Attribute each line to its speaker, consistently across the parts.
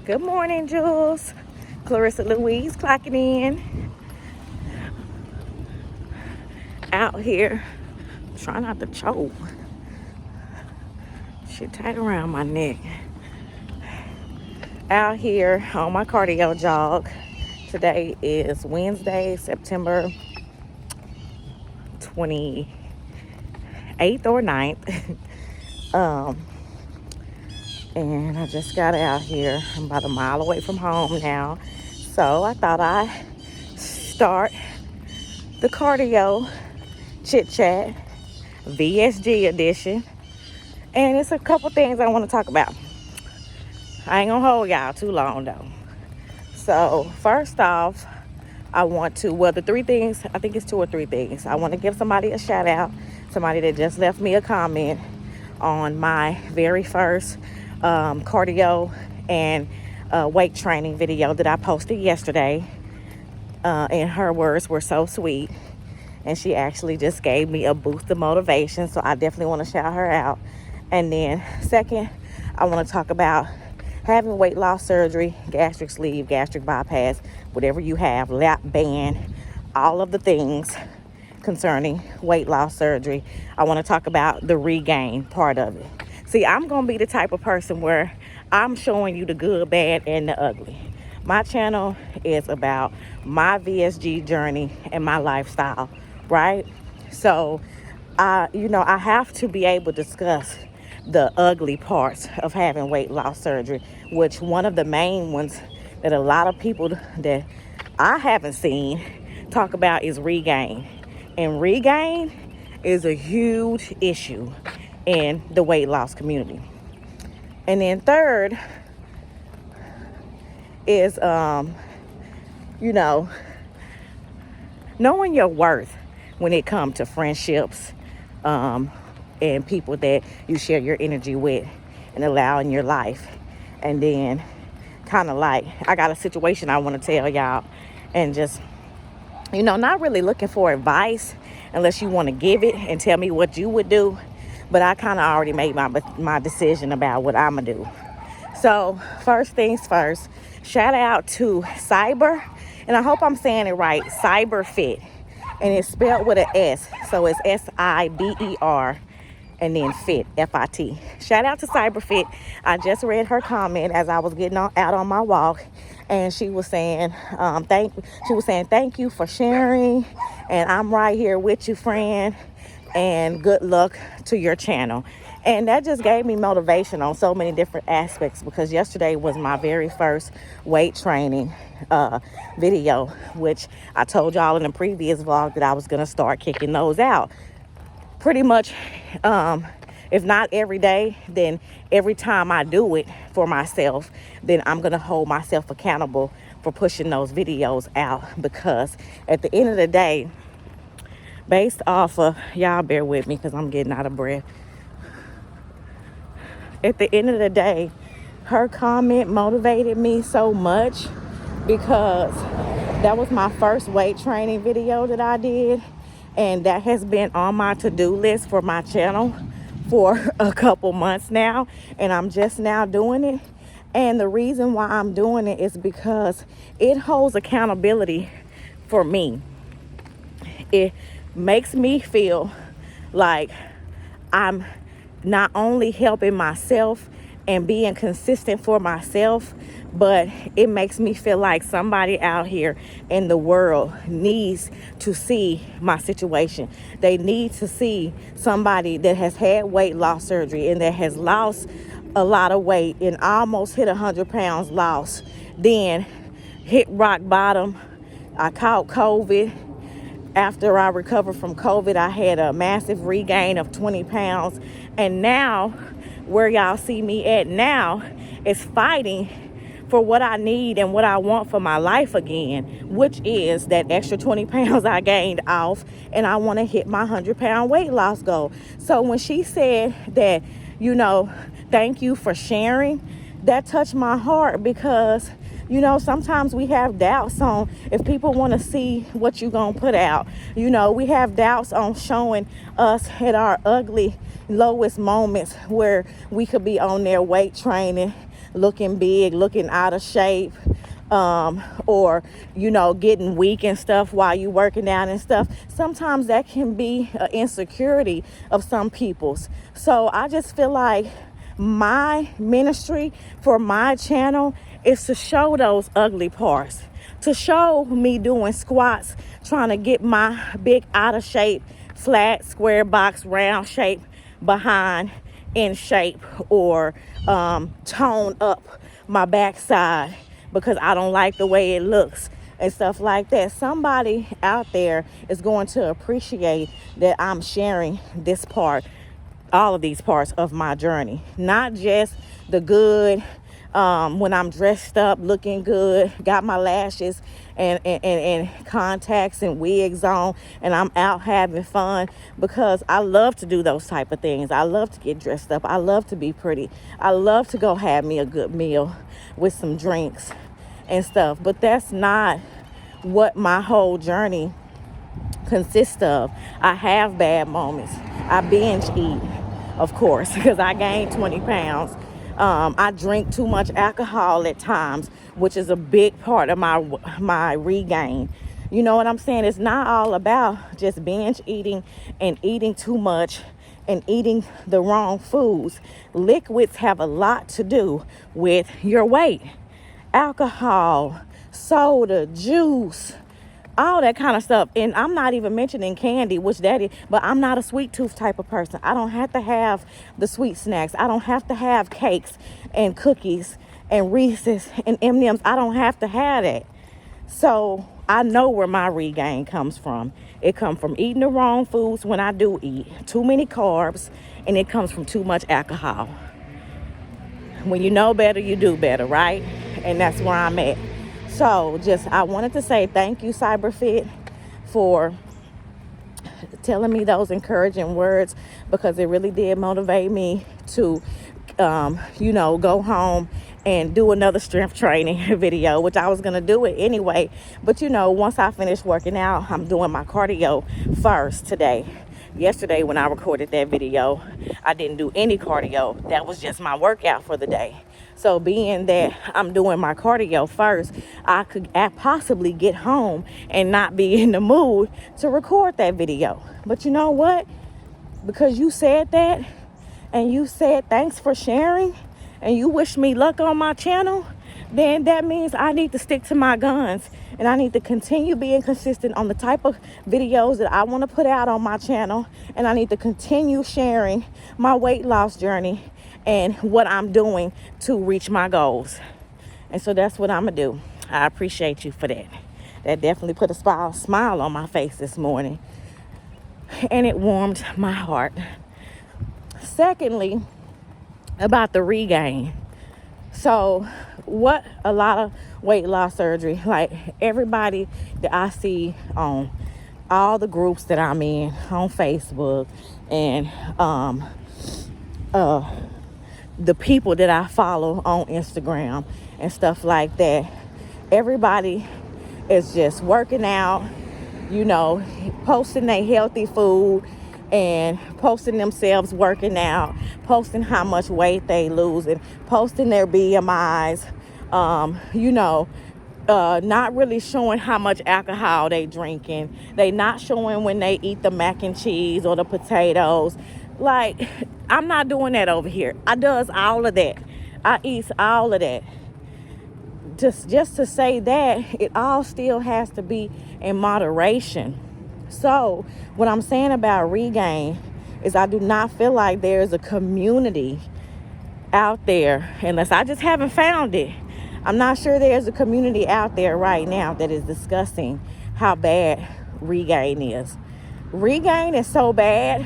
Speaker 1: Good morning, Jules. Clarissa Louise clocking in. Out here. Try not to choke. Shit tight around my neck. Out here on my cardio jog. Today is Wednesday, September 28th or 9th. And I just got out here. I'm about a mile away from home now. So I thought I'd start the cardio chit chat, VSG edition. And it's a couple things I want to talk about. I ain't gonna hold y'all too long though. So first off, I want to, the three things, I think it's two or three things. I want to give somebody a shout out, somebody that just left me a comment on my very first cardio and weight training video that I posted yesterday. And her words were so sweet. And she actually just gave me a boost of motivation. So I definitely want to shout her out. And then second, I want to talk about having weight loss surgery, gastric sleeve, gastric bypass, whatever you have, lap band, all of the things concerning weight loss surgery. I want to talk about the regain part of it. See, I'm going to be the type of person where I'm showing you the good, bad, and the ugly. My channel is about my VSG journey and my lifestyle, right? So, I have to be able to discuss the ugly parts of having weight loss surgery, which one of the main ones that a lot of people that I haven't seen talk about is regain. And regain is a huge issue in the weight loss community. And then third is, knowing your worth when it comes to friendships and people that you share your energy with and allow in your life. And then kind of like, I got a situation I want to tell y'all, and just, not really looking for advice unless you want to give it and tell me what you would do. But I kind of already made my decision about what I'm going to do. So first things first, shout out to Cyber, and I hope I'm saying it right, Cyber Fit. And it's spelled with an S. So it's SIBER and then Fit, FIT. Shout out to Cyber Fit. I just read her comment as I was getting out on my walk. And she was saying, thank you for sharing. And I'm right here with you, friend. And good luck to your channel. And that just gave me motivation on so many different aspects, because yesterday was my very first weight training video, which I told y'all in the previous vlog that I was going to start kicking those out. Pretty much, if not every day, then every time I do it for myself, then I'm going to hold myself accountable for pushing those videos out. Because at the end of the day, based off of, y'all bear with me because I'm getting out of breath. At the end of the day, her comment motivated me so much, because that was my first weight training video that I did. And that has been on my to-do list for my channel for a couple months now. And I'm just now doing it. And the reason why I'm doing it is because it holds accountability for me. It makes me feel like I'm not only helping myself and being consistent for myself, but it makes me feel like somebody out here in the world needs to see my situation. They need to see somebody that has had weight loss surgery and that has lost a lot of weight and almost hit 100 pounds lost, then hit rock bottom. I caught COVID. After I recovered from COVID, I had a massive regain of 20 pounds. And now, where y'all see me at now is fighting for what I need and what I want for my life again, which is that extra 20 pounds I gained off, and I want to hit my 100-pound weight loss goal. So when she said that, thank you for sharing, that touched my heart, because sometimes we have doubts on if people want to see what you're going to put out. We have doubts on showing us at our ugly, lowest moments where we could be on their weight training looking big, looking out of shape, or, getting weak and stuff while you working out and stuff. Sometimes that can be an insecurity of some people's. So I just feel like my ministry for my channel is to show those ugly parts, to show me doing squats, trying to get my big out of shape, flat, square box, round shape behind in shape, or tone up my backside because I don't like the way it looks and stuff like that. Somebody out there is going to appreciate that I'm sharing this part, all of these parts of my journey, not just the good, when I'm dressed up, looking good, got my lashes and contacts and wigs on, and I'm out having fun, because I love to do those type of things. I love to get dressed up. I love to be pretty. I love to go have me a good meal with some drinks and stuff. But that's not what my whole journey consists of. I have bad moments. I binge eat, of course, because I gained 20 pounds. I drink too much alcohol at times, which is a big part of my regain. You know what I'm saying? It's not all about just binge eating and eating too much and eating the wrong foods. Liquids have a lot to do with your weight. Alcohol, soda, juice, all that kind of stuff. And I'm not even mentioning candy, which that is, but I'm not a sweet tooth type of person. I don't have to have the sweet snacks. I don't have to have cakes and cookies and Reese's and M&Ms. I don't have to have that. So I know where my regain comes from. It comes from eating the wrong foods when I do eat, too many carbs, and it comes from too much alcohol. When you know better, you do better, right? And that's where I'm at. So I wanted to say thank you, Cyberfit, for telling me those encouraging words, because it really did motivate me to, go home and do another strength training video, which I was going to do it anyway. But, once I finish working out, I'm doing my cardio first today. Yesterday when I recorded that video, I didn't do any cardio. That was just my workout for the day. So being that I'm doing my cardio first, I could possibly get home and not be in the mood to record that video. But you know what? Because you said that, and you said thanks for sharing, and you wish me luck on my channel, then that means I need to stick to my guns, and I need to continue being consistent on the type of videos that I want to put out on my channel, and I need to continue sharing my weight loss journey and what I'm doing to reach my goals. And so that's what I'm gonna do. I appreciate you for that. That definitely put a smile on my face this morning, and it warmed my heart. Secondly, about the regain. So what a lot of weight loss surgery, like everybody that I see on all the groups that I'm in on Facebook, and the people that I follow on Instagram and stuff like that, everybody is just working out, posting their healthy food and posting themselves working out, posting how much weight they lose, and posting their BMIs, not really showing how much alcohol they drinking. They not showing when they eat the mac and cheese or the potatoes. Like, I'm not doing that over here. I does all of that. I eats all of that. Just to say that, it all still has to be in moderation. So what I'm saying about regain is I do not feel like there's a community out there, unless I just haven't found it. I'm not sure there's a community out there right now that is discussing how bad regain is. Regain is so bad,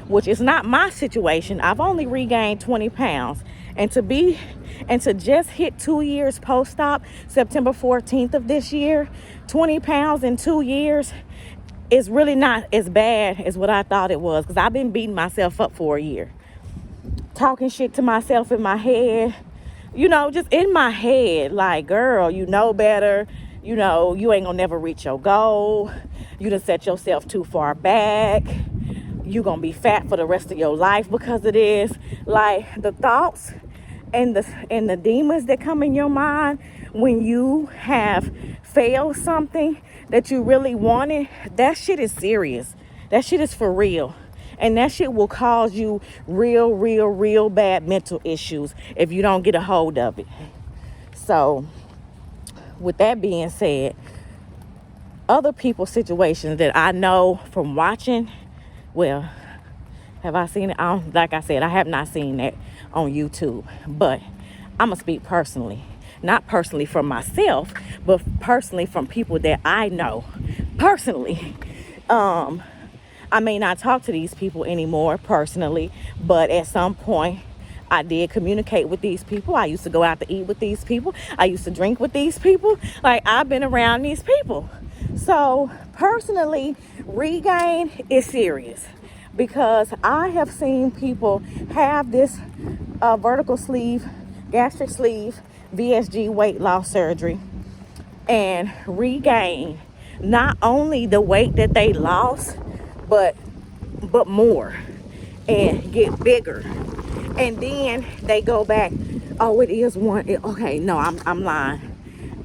Speaker 1: which is not my situation. I've only regained 20 pounds. And to just hit 2 years post-op, September 14th of this year, 20 pounds in 2 years is really not as bad as what I thought it was, because I've been beating myself up for a year. Talking shit to myself in my head, just in my head, like, girl, you know better. You ain't gonna never reach your goal. You done set yourself too far back. You gonna be fat for the rest of your life because of this. Like, the thoughts and the demons that come in your mind when you have failed something that you really wanted, that shit is serious. That shit is for real. And that shit will cause you real bad mental issues if you don't get a hold of it. So, with that being said, other people's situations that I know from watching, well, have I seen it? Like I said, I have not seen that on YouTube. But I'm going to speak personally. Not personally from myself, but personally from people that I know. Personally. I may not talk to these people anymore personally, but at some point I did communicate with these people. I used to go out to eat with these people. I used to drink with these people. Like, I've been around these people. So personally, regain is serious because I have seen people have this vertical sleeve, gastric sleeve, VSG weight loss surgery and regain not only the weight that they lost, but more, and get bigger. And then they go back, oh, it is one, okay, no, I'm lying.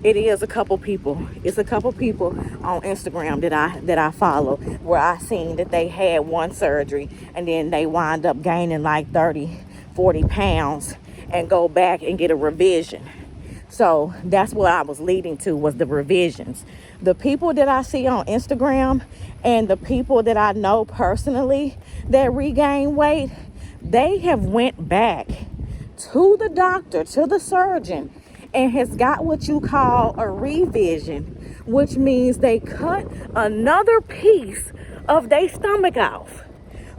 Speaker 1: It is a couple people. It's a couple people on Instagram that I follow where I seen that they had one surgery and then they wind up gaining like 30-40 pounds and go back and get a revision. So that's what I was leading to, was the revisions. The people that I see on Instagram and the people that I know personally that regain weight, they have went back to the doctor, to the surgeon, and has got what you call a revision, which means they cut another piece of their stomach off.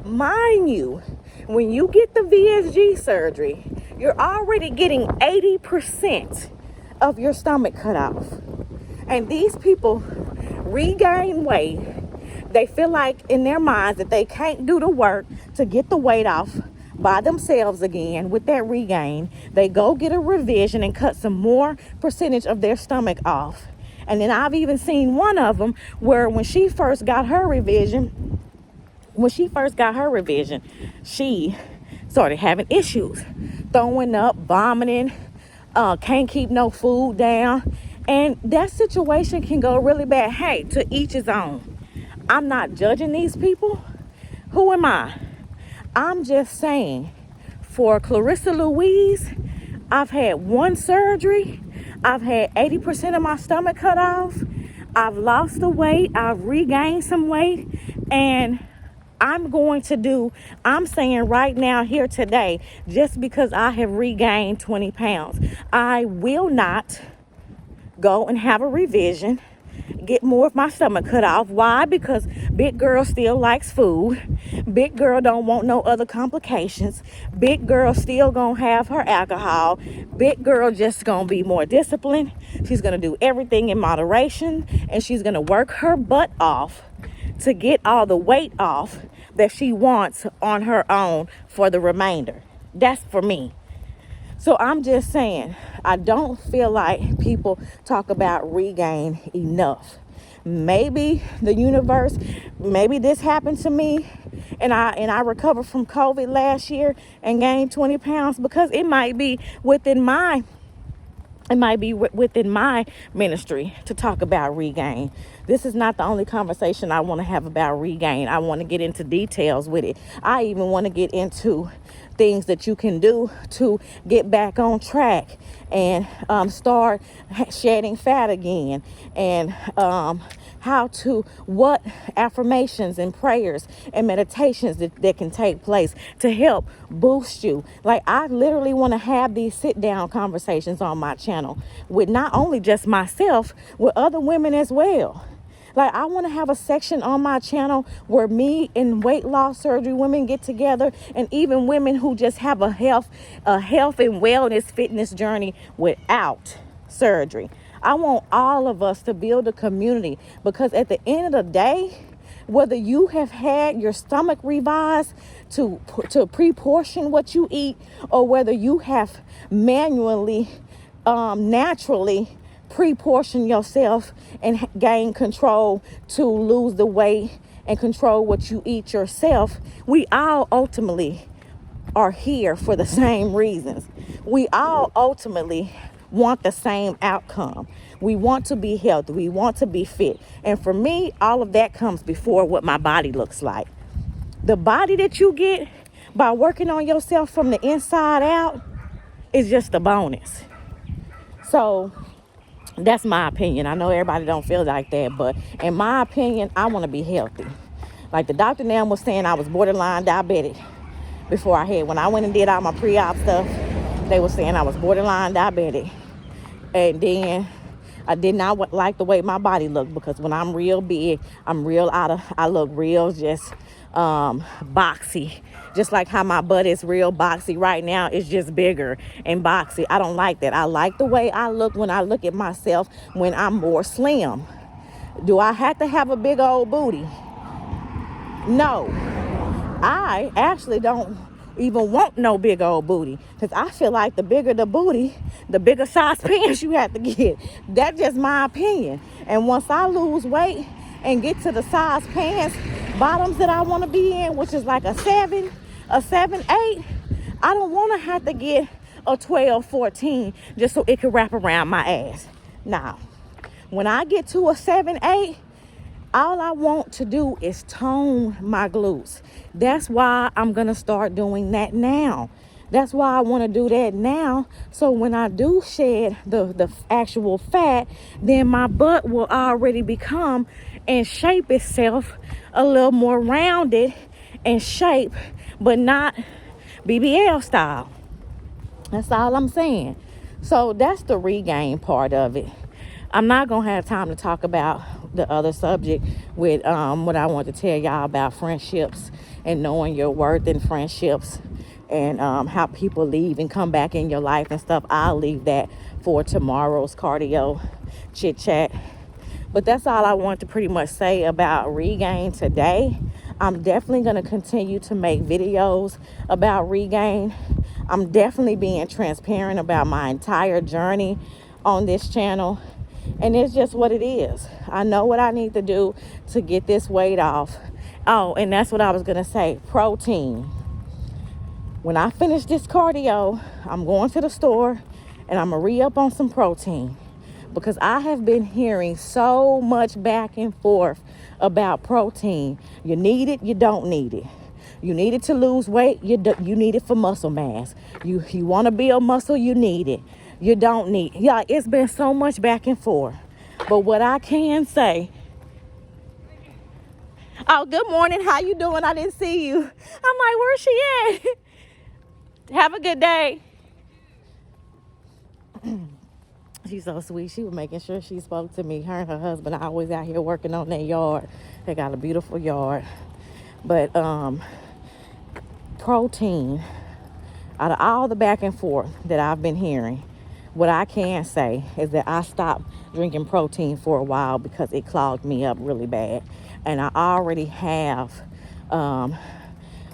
Speaker 1: Mind you, when you get the VSG surgery, you're already getting 80% of your stomach cut off. And these people regain weight. They feel like in their minds that they can't do the work to get the weight off by themselves again with that regain. They go get a revision and cut some more percentage of their stomach off. And then I've even seen one of them where when she first got her revision, she started having issues, throwing up, vomiting, can't keep no food down. And that situation can go really bad. Hey, to each his own. I'm not judging these people. Who am I? I'm just saying, for Clarissa Louise, I've had one surgery. I've had 80% of my stomach cut off. I've lost the weight. I've regained some weight. And I'm saying right now, here today, just because I have regained 20 pounds, I will not go and have a revision, get more of my stomach cut off. Why? Because big girl still likes food. Big girl don't want no other complications. Big girl still gonna have her alcohol. Big girl just gonna be more disciplined. She's gonna do everything in moderation, and she's gonna work her butt off to get all the weight off that she wants on her own for the remainder. That's for me. So I'm just saying, I don't feel like people talk about regain enough. Maybe the universe, maybe this happened to me and I recovered from COVID last year and gained 20 pounds because it might be within my ministry to talk about regain. This is not the only conversation I want to have about regain. I want to get into details with it. I even want to get into things that you can do to get back on track and start shedding fat again, and what affirmations and prayers and meditations that can take place to help boost you. Like, I literally want to have these sit down conversations on my channel with not only just myself, with other women as well. Like, I want to have a section on my channel where me and weight loss surgery women get together, and even women who just have a health and wellness fitness journey without surgery. I want all of us to build a community, because at the end of the day, whether you have had your stomach revised to pre-portion what you eat, or whether you have manually, naturally pre-portion yourself and gain control to lose the weight and control what you eat yourself, we all ultimately are here for the same reasons. We all ultimately want the same outcome. We want to be healthy. We want to be fit. And for me, all of that comes before what my body looks like. The body that you get by working on yourself from the inside out is just a bonus. So that's my opinion. I know everybody don't feel like that, but in my opinion, I want to be healthy. Like the doctor now was saying, I was borderline diabetic before when I went and did all my pre-op stuff. They were saying I was borderline diabetic. And then I did not like the way my body looked, because when I'm real big, I look real just boxy. Just like how my butt is real boxy right now, it's just bigger and boxy. I don't like that. I like the way I look when I look at myself when I'm more slim. Do I have to have a big old booty? No. I actually don't even want no big old booty, because I feel like the bigger the booty, the bigger size pants you have to get. That's just my opinion. And once I lose weight and get to the size pants bottoms that I want to be in, which is like a 7, 8, I don't want to have to get a 12, 14 just so it can wrap around my ass. Now, when I get to a 7, 8, all I want to do is tone my glutes. That's why I'm going to start doing that now. That's why I want to do that now. So when I do shed the actual fat, then my butt will already become and shape itself a little more rounded and shape, but not BBL style. That's all I'm saying. So that's the regain part of it. I'm not going to have time to talk about the other subject with what I want to tell y'all about friendships and knowing your worth in friendships, and how people leave and come back in your life and stuff. I'll leave that for tomorrow's cardio chit chat. But that's all I want to pretty much say about regain today. I'm definitely going to continue to make videos about regain. I'm definitely being transparent about my entire journey on this channel. And it's just what it is. I know what I need to do to get this weight off. Oh, and that's what I was going to say. Protein. When I finish this cardio, I'm going to the store and I'm going to re-up on some protein. Because I have been hearing so much back and forth about protein. You need it, you don't need it. You need it to lose weight, you need it for muscle mass. You want to build muscle, you need it. You don't need it. Yeah, it's been so much back and forth. But what I can say, oh, good morning, how you doing? I didn't see you. I'm like, where's she at? Have a good day. She's so sweet. She was making sure she spoke to me. Her and her husband are always out here working on their yard. They got a beautiful yard. But protein, out of all the back and forth that I've been hearing, what I can say is that I stopped drinking protein for a while because it clogged me up really bad. And I already have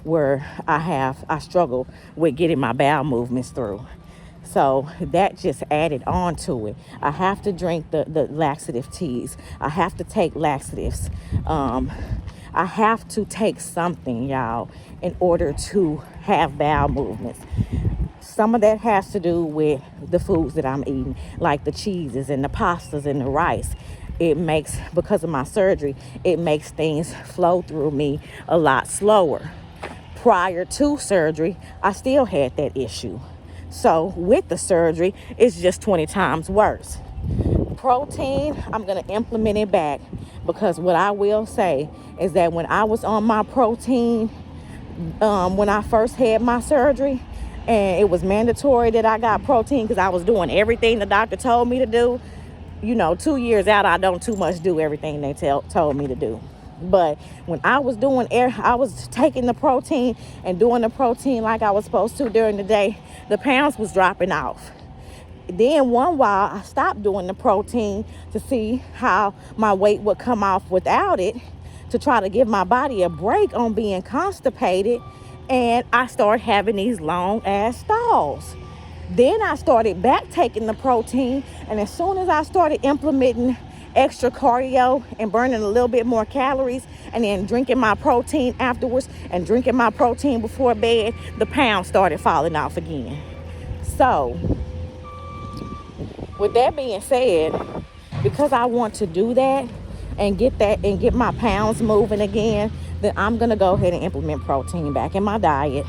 Speaker 1: where I struggle with getting my bowel movements through. So that just added on to it. I have to drink the laxative teas. I have to take laxatives. I have to take something, y'all, in order to have bowel movements. Some of that has to do with the foods that I'm eating, like the cheeses and the pastas and the rice. It makes, because of my surgery, it makes things flow through me a lot slower. Prior to surgery, I still had that issue. So with the surgery, it's just 20 times worse. Protein, I'm going to implement it back, because what I will say is that when I was on my protein, when I first had my surgery, and it was mandatory that I got protein because I was doing everything the doctor told me to do. 2 years out, I don't too much do everything they told me to do. But when I was I was taking the protein and doing the protein like I was supposed to during the day, the pounds was dropping off. Then one while I stopped doing the protein to see how my weight would come off without it, to try to give my body a break on being constipated. And I started having these long ass stalls. Then I started back taking the protein. And as soon as I started implementing extra cardio and burning a little bit more calories, and then drinking my protein afterwards and drinking my protein before bed, the pounds started falling off again. So with that being said, because I want to do that and get my pounds moving again, then I'm going to go ahead and implement protein back in my diet.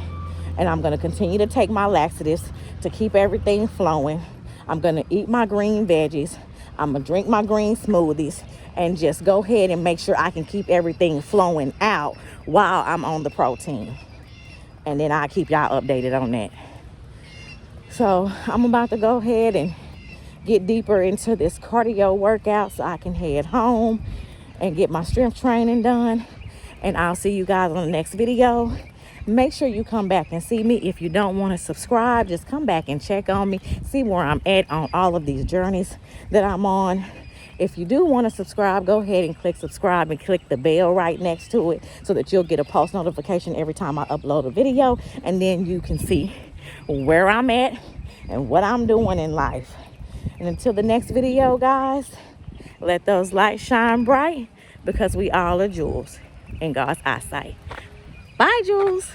Speaker 1: And I'm going to continue to take my laxatives to keep everything flowing. I'm going to eat my green veggies. I'm going to drink my green smoothies and just go ahead and make sure I can keep everything flowing out while I'm on the protein. And then I'll keep y'all updated on that. So I'm about to go ahead and get deeper into this cardio workout so I can head home and get my strength training done. And I'll see you guys on the next video. Make sure you come back and see me. If you don't want to subscribe, just come back and check on me. See where I'm at on all of these journeys that I'm on. If you do want to subscribe, go ahead and click subscribe and click the bell right next to it so that you'll get a post notification every time I upload a video. And then you can see where I'm at and what I'm doing in life. And until the next video, guys, let those lights shine bright because we all are jewels in God's eyesight. Bye, jewels.